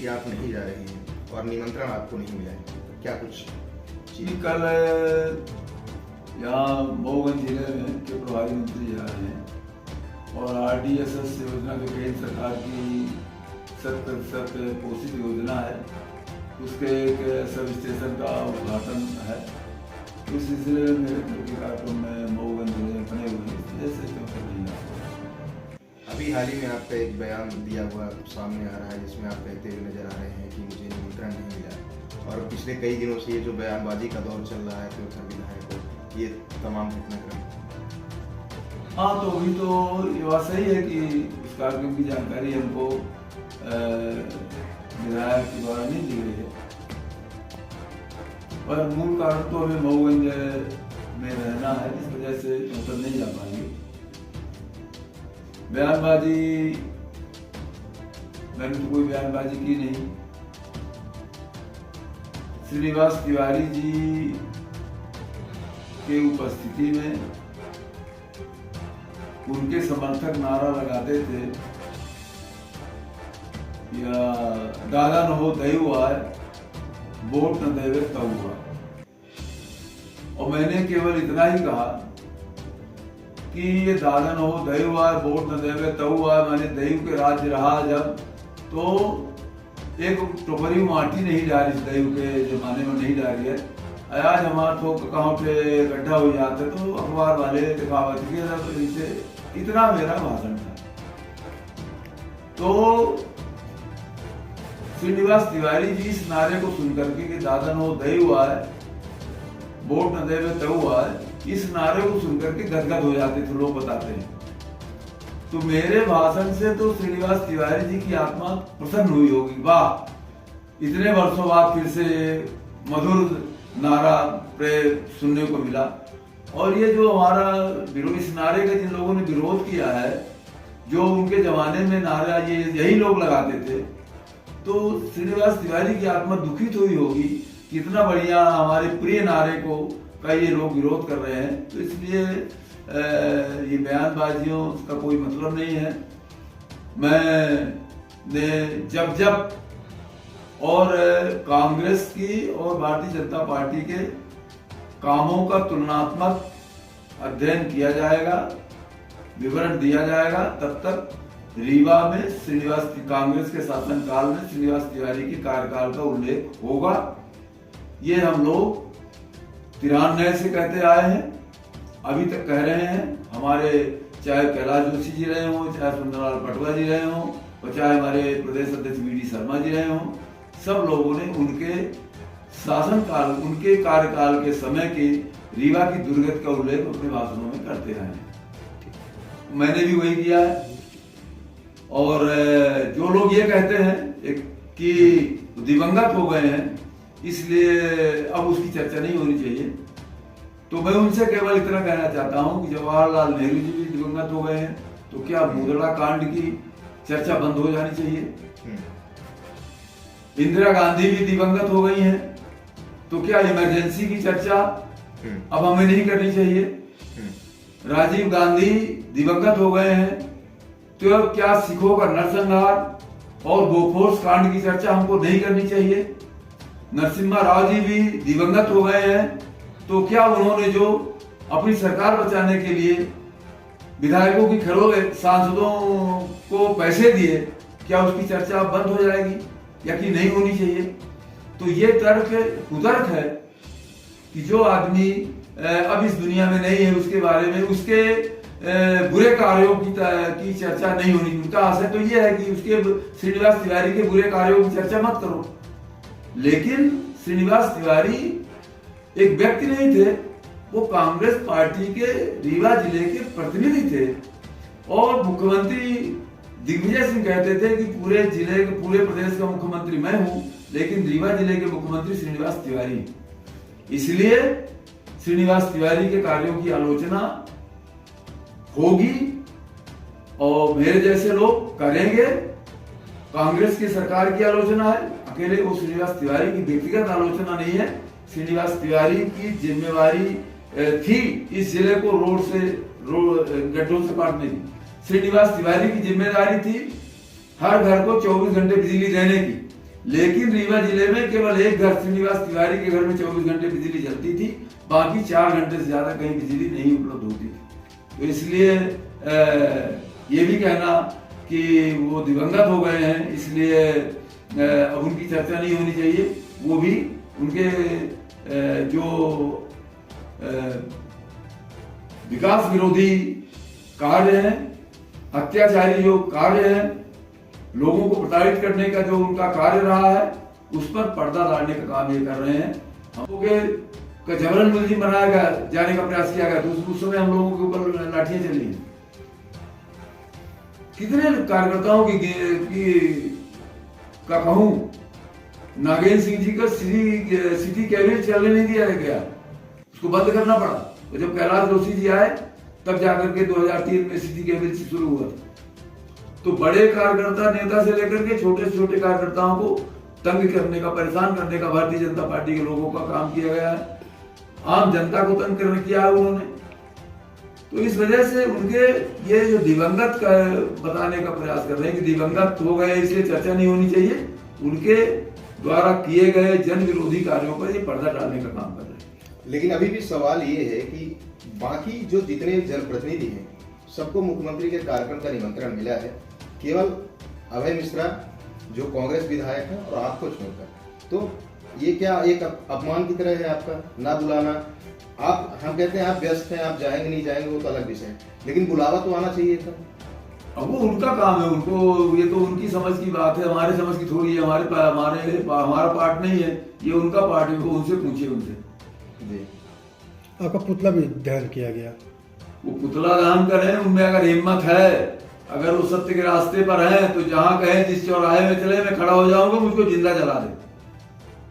कि आप नहीं जा रहे हैं और निमंत्रण आपको नहीं मिला है, क्या कुछ जी, कल यहाँ मऊगंज जिले में के प्रभारी मंत्री जा रहे हैं और RDSS योजना जो केंद्र सरकार की 100% पोषित योजना है, उसके एक सब स्टेशन का उद्घाटन है। उस सिलसिले में मेरे मुख्य कार्यक्रम में मऊगंज जिले में बने हुए हैं, जैसे क्यों नहीं है। अभी हाल ही में आपका एक बयान दिया हुआ सामने आ रहा है जिसमें आप कहते हुए नजर आ रहे हैं कि मुझे निमंत्रण नहीं मिला, और पिछले कई दिनों से ये जो बयानबाजी का दौर चल रहा है त्योथर विधायक को, ये तमाम घटनाक्रम। हाँ, तो अभी तो ये बात सही है कि इस कार्यक्रम की जानकारी हमको विधायक के द्वारा नहीं दी गई है, पर मूल कारण तो हमें मऊगंज में रहना है, इस वजह से त्योथर नहीं जा पाएंगे। बयानबाजी, मैंने तो कोई बयानबाजी की नहीं। श्रीनिवास तिवारी जी के उपस्थिति में उनके समर्थक नारा लगाते थे, या दादा न हो दयु आए, वोट न देवे तब हुआ। और मैंने केवल इतना ही कहा कि ये दादा न हो दयु आए, वोट न देवे तब हुआ, मैंने दयु के राज्य रहा जब, तो एक टोकरी माटी नहीं डाली, दयु के जमाने में नहीं डाली है। आज हमारा थोक कहाँ पे गड्ढा हो जाता तो अखबार वाले दिखावत के, इतना मेरा भाषण था। तो श्रीनिवास तिवारी जी इस नारे को सुनकर के दादा न हो दयु आए, वोट न देवे तब आए, इस नारे को सुनकर के गदगद हो जाते थे, लोग बताते हैं। तो मेरे भाषण से तो श्रीनिवास तिवारी जी की आत्मा प्रसन्न हुई होगी, वाह, इतने वर्षों बाद फिर से मधुर नारा सुनने को मिला। और ये जो हमारा विरोध, इस नारे का जिन लोगों ने विरोध किया है, जो उनके जमाने में नारा ये यही लोग लगाते थे, तो श्रीनिवास तिवारी की आत्मा दुखित हुई होगी कि इतना बढ़िया हमारे प्रिय नारे को का ये लोग विरोध कर रहे हैं। तो इसलिए ये बयानबाजियों का कोई मतलब नहीं है। मैंने जब जब और कांग्रेस की और भारतीय जनता पार्टी के कामों का तुलनात्मक अध्ययन किया जाएगा, विवरण दिया जाएगा, तब तक रीवा में कांग्रेस के शासनकाल में श्रीनिवास तिवारी के कार्यकाल का उल्लेख होगा। ये हम लोग 93 से कहते आए हैं, अभी तक कह रहे हैं। हमारे चाहे कैलाश जोशी जी रहे हों, चाहे सुंदरलाल पटवा जी रहे हों, और चाहे हमारे प्रदेश अध्यक्ष VD शर्मा जी रहे हों, सब लोगों ने उनके शासनकाल, उनके कार्यकाल के समय के रीवा की दुर्गति का उल्लेख अपने भाषणों में करते रहे हैं। मैंने भी वही किया है। और जो लोग ये कहते हैं कि दिवंगत हो गए हैं, इसलिए अब उसकी चर्चा नहीं होनी चाहिए, तो मैं उनसे केवल इतना कहना चाहता हूं कि जवाहरलाल नेहरू जी भी दिवंगत हो गए हैं, तो क्या मुद्रा कांड की चर्चा बंद हो जानी चाहिए? इंदिरा गांधी भी दिवंगत हो गई हैं, तो क्या इमरजेंसी की चर्चा अब हमें नहीं करनी चाहिए? राजीव गांधी दिवंगत हो गए हैं, तो क्या सिखों का नरसंहार और बोफोर्स कांड की चर्चा हमको नहीं करनी चाहिए? नरसिम्हा राव जी भी दिवंगत हो गए हैं, तो क्या उन्होंने जो अपनी सरकार बचाने के लिए विधायकों की खरों सांसदों को पैसे दिए, क्या उसकी चर्चा बंद हो जाएगी या कि नहीं होनी चाहिए? तो ये कुतर्क है कि जो आदमी अब इस दुनिया में नहीं है, उसके बारे में, उसके बुरे कार्यों की चर्चा नहीं होनी। उनका आशय तो ये है कि उसके श्रीनिवास तिवारी के बुरे कार्यों की चर्चा मत करो। लेकिन श्रीनिवास तिवारी एक व्यक्ति नहीं थे, वो कांग्रेस पार्टी के रीवा जिले के प्रतिनिधि थे। और मुख्यमंत्री दिग्विजय सिंह कहते थे कि पूरे जिले के, पूरे प्रदेश का मुख्यमंत्री मैं हूं, लेकिन रीवा जिले के मुख्यमंत्री श्रीनिवास तिवारी। इसलिए श्रीनिवास तिवारी के कार्यों की आलोचना होगी और मेरे जैसे लोग करेंगे। कांग्रेस की सरकार की आलोचना है, अकेले वो श्रीनिवास तिवारी की व्यक्तिगत आलोचना नहीं है। श्रीनिवास तिवारी की जिम्मेवारी थी इस जिले को गड्ढों से काटने की। श्रीनिवास तिवारी की जिम्मेदारी थी हर घर को 24 घंटे बिजली देने की। लेकिन रीवा जिले में केवल एक घर श्रीनिवास तिवारी के घर में 24 घंटे बिजली चलती थी, बाकी 4 घंटे से ज्यादा कहीं बिजली नहीं उपलब्ध होती थी। तो इसलिए ये भी कहना कि वो दिवंगत हो गए हैं, इसलिए अब उनकी चर्चा नहीं होनी चाहिए। वो भी उनके जो विकास विरोधी कार्य हैं, अत्याचारी जो कार्य है, लोगों को प्रताड़ित करने का जो उनका कार्य रहा है, उस पर पर्दा डालने का काम ये कर रहे हैं। हम लोग का जबरन मुलजिम बनाया गया, जाने का प्रयास किया गया, तो उस समय हम लोगों के ऊपर लाठियां चली। कितने कार्यकर्ताओं की का कहूं, नागेंद्र सिंह जी का सिटी कैबिनेट चलने नहीं दिया गया, उसको बंद करना पड़ा। तो जब कैलाश जोशी जी आए तब जाकर के 2003 में सिटी कैबिनेट शुरू हुआ था। तो बड़े कार्यकर्ता नेता से लेकर के छोटे से छोटे कार्यकर्ताओं को तंग करने का, परेशान करने का भारतीय जनता पार्टी के लोगों का काम किया गया है। आम जनता को तंग करने किया है उन्होंने। तो इस वजह से उनके ये जो दिवंगत का बताने का प्रयास कर रहे हैं कि दिवंगत हो गए, इसलिए चर्चा नहीं होनी चाहिए। उनके द्वारा किए गए जन विरोधी कार्यों पर ये पर्दा डालने का काम कर रहे हैं। लेकिन अभी भी सवाल ये है कि बाकी जो जितने जनप्रतिनिधि हैं, सबको मुख्यमंत्री के कार्यक्रम का निमंत्रण मिला है, केवल अभय मिश्रा जो कांग्रेस विधायक है और आपको छोड़कर। तो ये क्या एक अपमान की तरह है आपका ना बुलाना? आप, हम कहते हैं आप व्यस्त हैं, आप जाएंगे नहीं जाएंगे वो तो अलग विषय है, लेकिन बुलावा तो आना चाहिए था। अब वो उनका काम है, उनको, ये तो उनकी समझ की बात है, हमारे समझ की थोड़ी है। हमारा पार्ट नहीं है, ये उनका पार्ट है, वो उनसे पूछिए उनसे। जी, आपका पुतला भी दहन किया गया, वो पुतला दहन करें, उनमें अगर हिम्मत है, अगर वो सत्य के रास्ते पर है, तो जहां कहें जिस चौराहे में चले मैं खड़ा हो जाऊंगा, मुझको जिंदा जला दे।